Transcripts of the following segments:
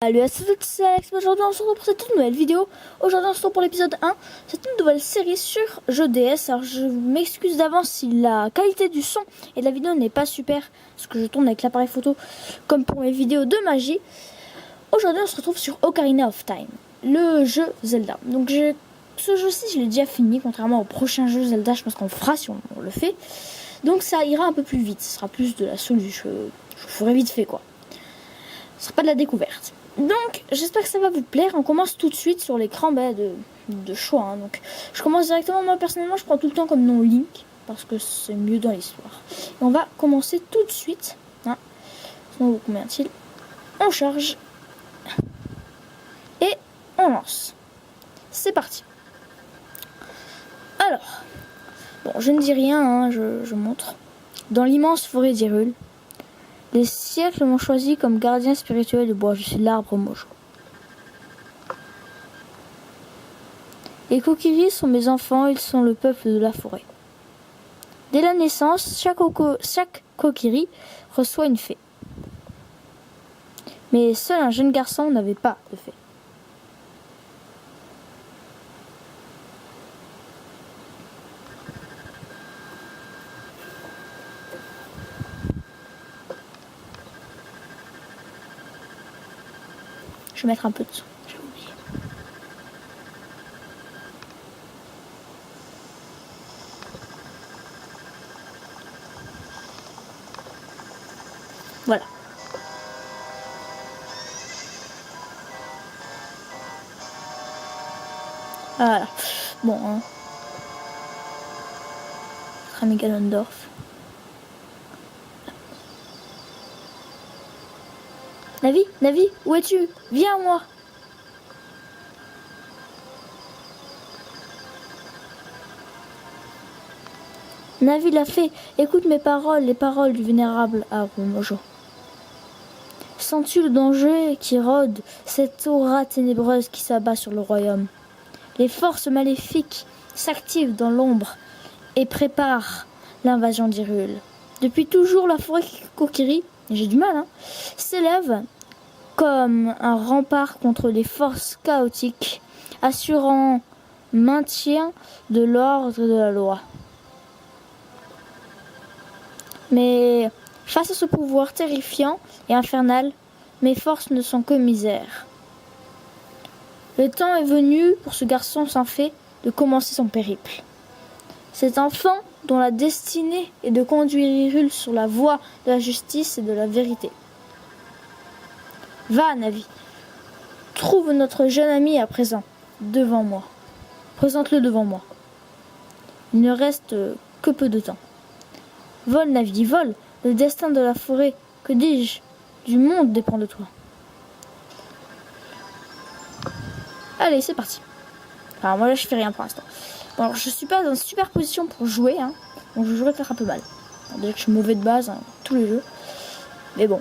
Salut à tous, c'est Alex. Aujourd'hui on se retrouve pour cette toute nouvelle vidéo. Aujourd'hui on se retrouve pour l'épisode 1. C'est une nouvelle série sur jeux DS. Alors je m'excuse d'avance si la qualité du son et de la vidéo n'est pas super, parce que je tourne avec l'appareil photo comme pour mes vidéos de magie. Aujourd'hui on se retrouve sur Ocarina of Time, le jeu Zelda. Donc ce jeu-ci je l'ai déjà fini, contrairement au prochain jeu Zelda. Je pense qu'on le fera si on le fait. Donc ça ira un peu plus vite, ce sera plus de la solution. Je ferai vite fait quoi. Ce sera pas de la découverte. Donc, j'espère que ça va vous plaire. On commence tout de suite sur l'écran de choix. Hein. Donc, je commence directement. Moi, personnellement, je prends tout le temps comme nom Link, parce que c'est mieux dans l'histoire. Et on va commencer tout de suite. Hein. Sinon, combien t-il? On charge. Et on lance. C'est parti. Alors, bon, je ne dis rien, hein, je montre. Dans l'immense forêt d'Hyrule, les siècles m'ont choisi comme gardien spirituel du bois. Je suis l'arbre Mojo. Les Kokiri sont mes enfants, ils sont le peuple de la forêt. Dès la naissance, chaque Kokiri reçoit une fée. Mais seul un jeune garçon n'avait pas de fée. Je vais mettre un peu de son, j'ai oublié. Voilà. Voilà. Bon, hein. Rami Ganondorf. Navi, où es-tu? Viens à moi. Navi l'a fait. Écoute mes paroles, les paroles du vénérable arbre Mojo. Sens-tu le danger qui rôde, cette aura ténébreuse qui s'abat sur le royaume? Les forces maléfiques s'activent dans l'ombre et préparent l'invasion d'Hyrule. Depuis toujours, la forêt Kokiri, j'ai du mal, hein, s'élève comme un rempart contre les forces chaotiques, assurant maintien de l'ordre et de la loi. Mais face à ce pouvoir terrifiant et infernal, mes forces ne sont que misère. Le temps est venu pour ce garçon sans fée de commencer son périple. Cet enfant dont la destinée est de conduire Hyrule sur la voie de la justice et de la vérité. Va, Navi, trouve notre jeune ami à présent, devant moi. Présente-le devant moi. Il ne reste que peu de temps. Vole, Navi, vole. Le destin de la forêt, que dis-je, du monde dépend de toi. Allez, c'est parti. Enfin, moi là, je fais rien pour l'instant. Bon, alors, je suis pas dans une super position pour jouer, hein. Donc je jouerai peut-être un peu mal. Alors, déjà que je suis mauvais de base, hein, tous les jeux. Mais bon,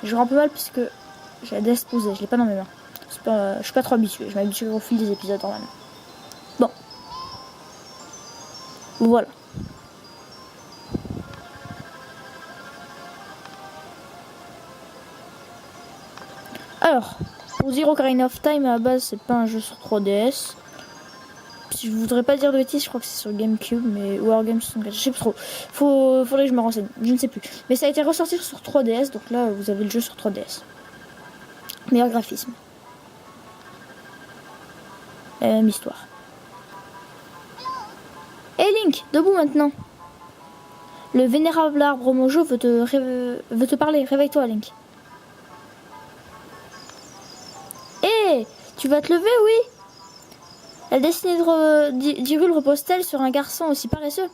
je joue un peu mal puisque j'ai la DS posée, je l'ai pas dans mes mains. Je suis pas trop habitué, je m'habitue au fil des épisodes normalement. Bon. Voilà. Alors, pour dire Ocarina of Time, à la base, c'est pas un jeu sur 3DS. Si je voudrais pas dire de bêtises, je crois que c'est sur GameCube, mais ou alors Game 64, je sais plus trop. Faudrait que je me renseigne, je ne sais plus. Mais ça a été ressorti sur 3DS, donc là, vous avez le jeu sur 3DS. Meilleur graphisme. La même histoire. Hey Link, debout maintenant. Le vénérable arbre Mojo veut te parler. Réveille-toi, Link. Hé, tu vas te lever, oui? La destinée d'Hyrule repose-t-elle sur un garçon aussi paresseux?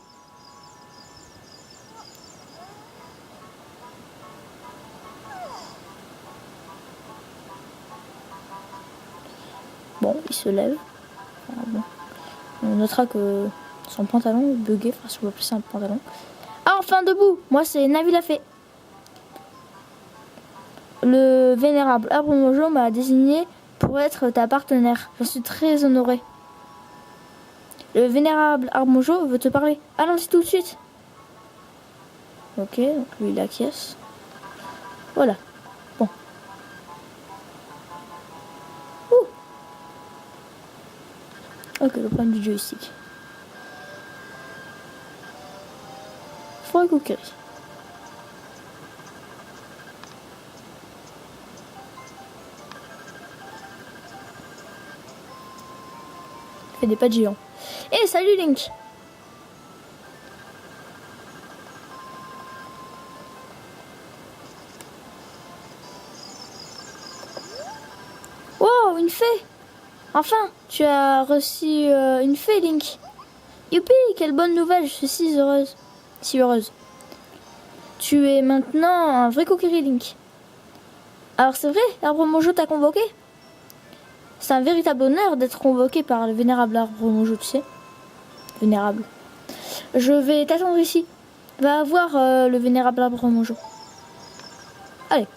Bon, il se lève. Enfin, bon. On notera que son pantalon est bugué, enfin, si on peut appeler ça un pantalon. Ah, enfin debout! Moi, c'est Navi la fée. Le vénérable arbre Mojo m'a désigné pour être ta partenaire. Je suis très honorée. Le vénérable arbre Mojo veut te parler. Allons-y tout de suite. Ok, donc lui il acquiesce. Voilà. Bon. Ok, le problème du joystick. Forêt Kokiri. Fait des pas de géant. Eh, salut Link! Wow, une fée! Enfin, tu as reçu une fée, Link. Youpi, quelle bonne nouvelle, je suis si heureuse. Si heureuse. Tu es maintenant un vrai Kokiri, Link. Alors c'est vrai, l'arbre Mojo t'a convoqué? C'est un véritable honneur d'être convoqué par le vénérable arbre Mojo, tu sais. Vénérable. Je vais t'attendre ici. Va voir le vénérable arbre Mojo. Allez,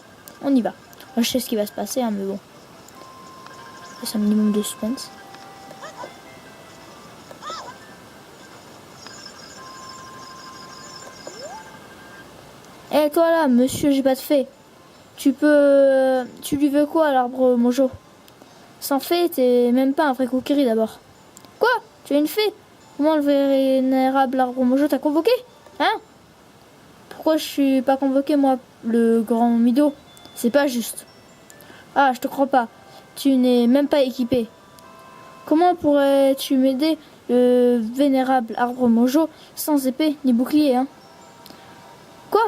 on y va. Moi, je sais ce qui va se passer, hein, mais bon. C'est un minimum de suspense. Eh toi là, monsieur, j'ai pas de fée. Tu lui veux quoi, l'arbre Mojo? Sans fée, t'es même pas un vrai Kokiri d'abord. Quoi? Tu es une fée? Comment le vénérable arbre Mojo t'a convoqué? Hein? Pourquoi je suis pas convoqué, moi, le grand Mido? C'est pas juste. Ah, je te crois pas. Tu n'es même pas équipé. Comment pourrais-tu m'aider, le vénérable arbre Mojo, sans épée ni bouclier, hein? Quoi?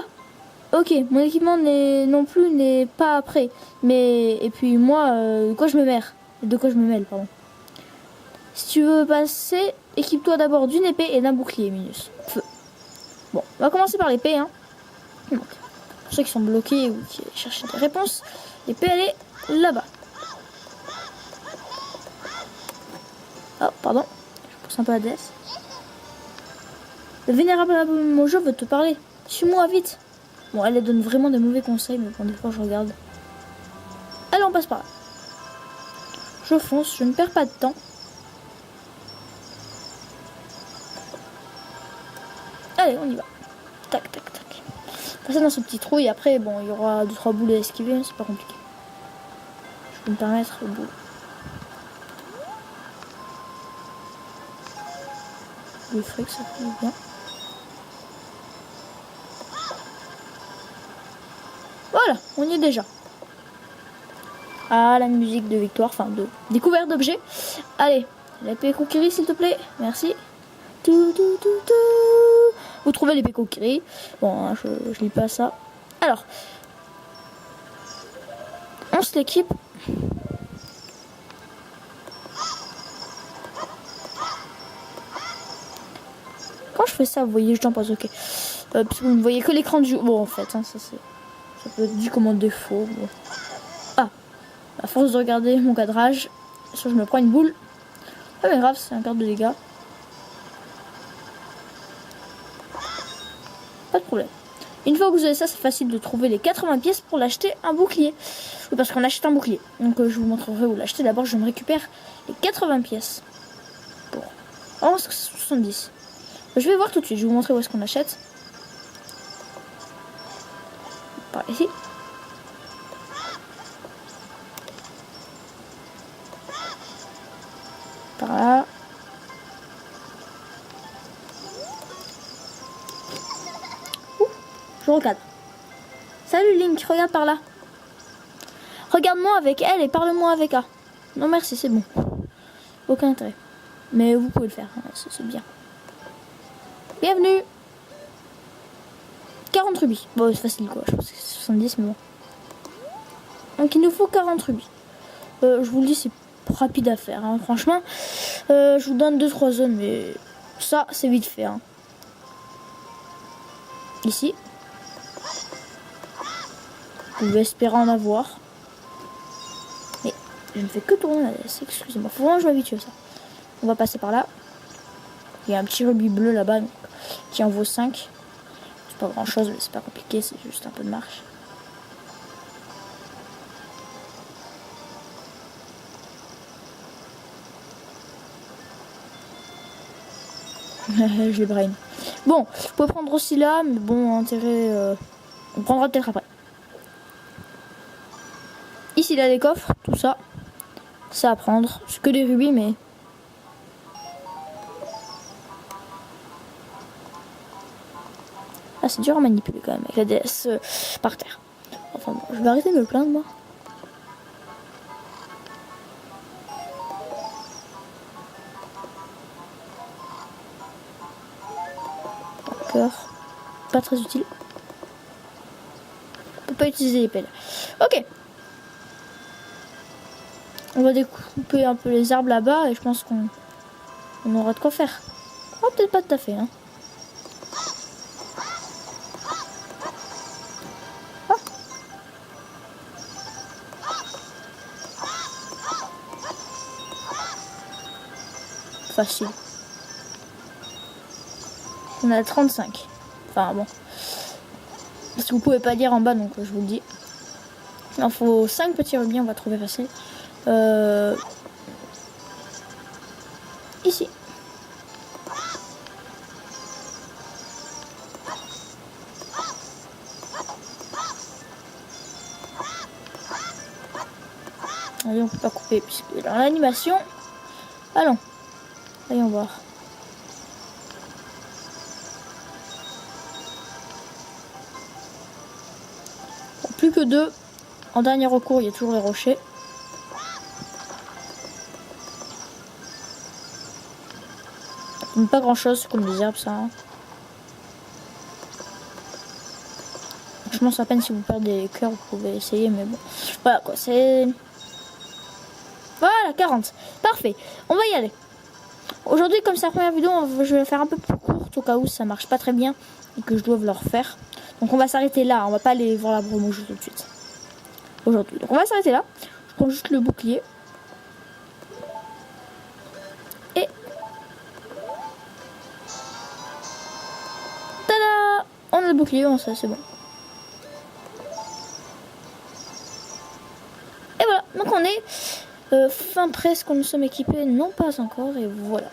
Ok, mon équipement n'est pas prêt. Mais, et puis moi, de quoi je me mêle? De quoi je me mêle, pardon. Si tu veux passer, équipe-toi d'abord d'une épée et d'un bouclier, Minus. Feu. Bon, on va commencer par l'épée, hein. Donc, pour ceux qui sont bloqués ou qui cherchent des réponses, l'épée, elle est là-bas. Oh, pardon. Je pousse un peu la DS. Le vénérable Mojo veut te parler. Suis-moi vite. Bon, elle donne vraiment des mauvais conseils, mais bon, des fois, je regarde. Allez, on passe par là. Je fonce, je ne perds pas de temps. Allez, on y va. Tac, tac, tac. Passer dans ce petit trou et après, bon, il y aura 2-3 boules à esquiver, c'est pas compliqué. Je peux me permettre le boule. Le fric, ça fait bien. Voilà, on y est déjà. Ah, la musique de victoire, enfin de découverte d'objets. Allez, l'épée Kokiri, s'il te plaît. Merci. Vous trouvez l'épée Kokiri. Bon, hein, je lis pas ça. Alors, on se l'équipe. Quand je fais ça, vous voyez, je t'en passe, ok. Parce que vous ne voyez que l'écran du jeu. Bon, en fait, hein, ça peut être dit comme un défaut. Bon. Ah, à force de regarder mon cadrage, soit je me prends une boule. Pas mais grave, c'est un quart de dégâts. Pas de problème. Une fois que vous avez ça, c'est facile de trouver les 80 pièces pour l'acheter un bouclier. Oui, parce qu'on achète un bouclier. Donc je vous montrerai où l'acheter. D'abord, je me récupère les 80 pièces. Pour 11,70. Je vais voir tout de suite. Je vais vous montrer où est-ce qu'on achète. Par ici. Par là. Ouh, je regarde. Salut Link, regarde par là. Regarde-moi avec elle et parle-moi avec A. Non merci, c'est bon. Aucun intérêt. Mais vous pouvez le faire, c'est bien. Bienvenue. 40 rubis. Bon, c'est facile quoi, je pense que c'est 70, mais bon. Donc il nous faut 40 rubis. Je vous le dis, c'est rapide à faire, hein. Franchement. Je vous donne 2-3 zones, mais ça, c'est vite fait. Hein. Ici. Vous pouvez espérer en avoir. Mais je ne fais que tourner la DS, excusez-moi. Faut vraiment que je m'habitue à ça. On va passer par là. Il y a un petit rubis bleu là-bas qui en vaut 5. C'est pas grand chose, mais c'est pas compliqué, c'est juste un peu de marche. Je les brain. Bon, vous pouvez prendre aussi là, mais bon, intérêt, on prendra peut-être après. Ici, il y a les coffres, tout ça. C'est à prendre. C'est que des rubis, mais c'est dur à manipuler quand même avec la DS par terre. Enfin bon, je vais arrêter de me plaindre moi. Encore. Pas très utile. On peut pas utiliser les pelles. Ok. On va découper un peu les arbres là-bas et je pense qu'on aura de quoi faire. Oh, peut-être pas tout à fait. Hein. Ah. Facile. On a 35. Enfin bon. Parce que vous pouvez pas lire en bas donc je vous le dis. Il en faut 5 petits rubis, on va trouver facile. Ici. Allez, on peut pas couper puisque dans l'animation. Allons. Voyons voir. Bon, plus que 2. En dernier recours, il y a toujours les rochers. Pas grand chose comme des herbes ça. Hein. Franchement c'est à peine si vous perdez des cœurs, vous pouvez essayer mais bon. Voilà quoi, c'est... Voilà, 40. Parfait, on va y aller. Aujourd'hui comme c'est la première vidéo, je vais la faire un peu plus courte au cas où ça marche pas très bien et que je dois le refaire. Donc on va s'arrêter là, on va pas aller voir la bromouche tout de suite. Aujourd'hui, donc on va s'arrêter là. Je prends juste le bouclier. Et... Tada! On a le bouclier, on sait, c'est bon. Et voilà, donc on est fin presque, nous sommes équipés, non pas encore, et voilà.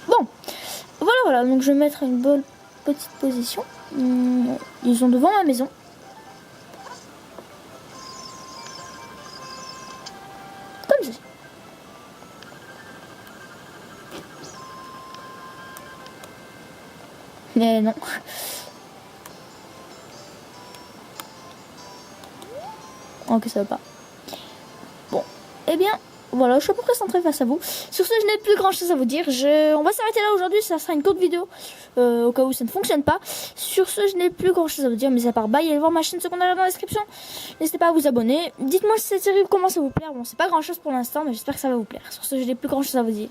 Bon, voilà, donc je vais mettre une bonne petite position. Ils sont devant ma maison. Comme ceci. Mais non. Ok, ça va pas. Bon, eh bien, voilà, je suis à peu près centré face à vous. Sur ce, je n'ai plus grand chose à vous dire. On va s'arrêter là aujourd'hui, ça sera une courte vidéo. Au cas où ça ne fonctionne pas. Sur ce, je n'ai plus grand chose à vous dire, mais à part bye, allez voir ma chaîne secondaire dans la description. N'hésitez pas à vous abonner. Dites-moi si cette série commence à vous plaire. Bon, c'est pas grand chose pour l'instant, mais j'espère que ça va vous plaire. Sur ce, je n'ai plus grand chose à vous dire.